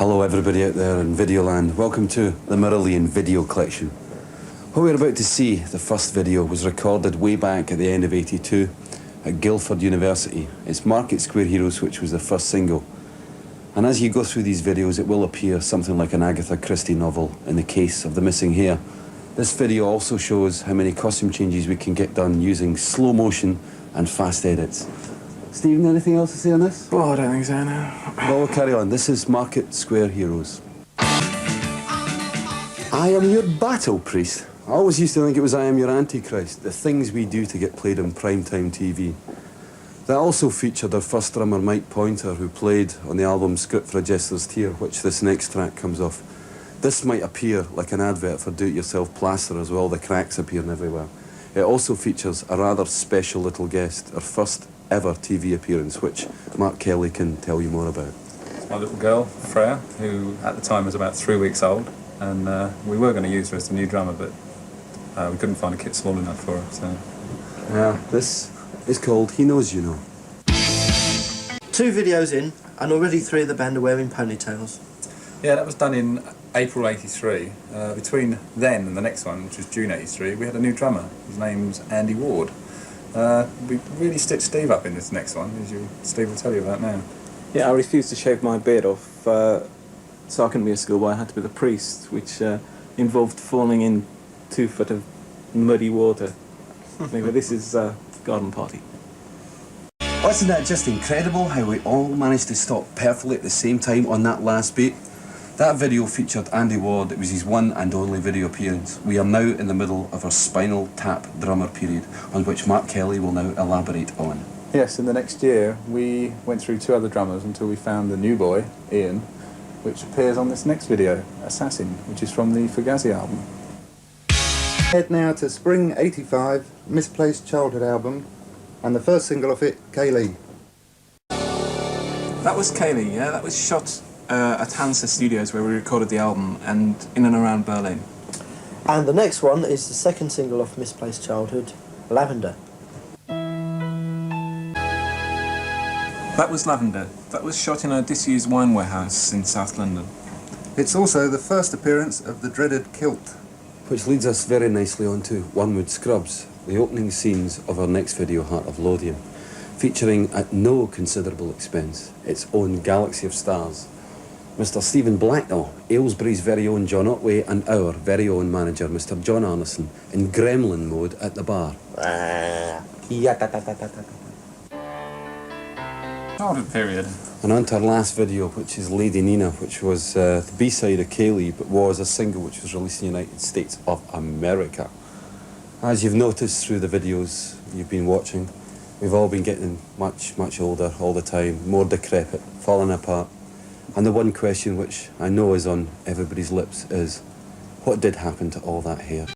Hello everybody out there in Videoland. Welcome to the Marillion video collection. What we're about to see, the first video, was recorded way back at the end of '82 at Guildford University. It's Market Square Heroes, which was the first single. And as you go through these videos, it will appear something like an Agatha Christie novel in the case of the missing hair. This video also shows how many costume changes we can get done using slow motion and fast edits. Stephen, anything else to say on this? Oh, I don't think so, no. Well, we'll carry on. This is Market Square Heroes. I am your battle priest. I always used to think it was I am your Antichrist, the things we do to get played on primetime TV. That also featured our first drummer, Mike Pointer, who played on the album Script for a Jester's Tear, which this next track comes off. This might appear like an advert for do-it-yourself plaster as well, the cracks appearing everywhere. It also features a rather special little guest, our first ever TV appearance, which Mark Kelly can tell you more about. It's my little girl, Freya, who at the time was about 3 weeks old, and we were going to use her as the new drummer, but we couldn't find a kit small enough for her, so... Yeah, this is called He Knows You Know. 2 videos in, and already 3 of the band are wearing ponytails. Yeah, that was done in April '83. Between then and the next one, which was June '83, we had a new drummer. His name's Andy Ward. We really stitched Steve up in this next one, as Steve will tell you about now. Yeah, I refused to shave my beard off, so I couldn't be a schoolboy. I had to be the priest, which involved falling in 2 foot of muddy water. Anyway, this is Garden Party. Wasn't that just incredible how we all managed to stop perfectly at the same time on that last beat? That video featured Andy Ward. It was his one and only video appearance. We are now in the middle of our Spinal Tap drummer period, on which Mark Kelly will now elaborate on. Yes, in the next year, we went through 2 other drummers until we found the new boy, Ian, which appears on this next video, Assassin, which is from the Fugazi album. Head now to Spring '85, Misplaced Childhood album, and the first single off it, Kaylee. That was Kaylee, yeah? That was shot at Hansa Studios, where we recorded the album, and in and around Berlin. And the next one is the second single off Misplaced Childhood, Lavender. That was Lavender. That was shot in a disused wine warehouse in South London. It's also the first appearance of the dreaded kilt. Which leads us very nicely on to Wormwood Scrubs, the opening scenes of our next video, Heart of Lothian, featuring at no considerable expense its own galaxy of stars. Mr. Stephen Blacknell, Aylesbury's very own John Otway, and our very own manager, Mr. John Arneson, in gremlin mode at the bar. Childhood period. And on to our last video, which is Lady Nina, which was the B-side of Kaylee, but was a single which was released in the United States of America. As you've noticed through the videos you've been watching, we've all been getting much, much older all the time, more decrepit, falling apart. And the one question which I know is on everybody's lips is, what did happen to all that hair?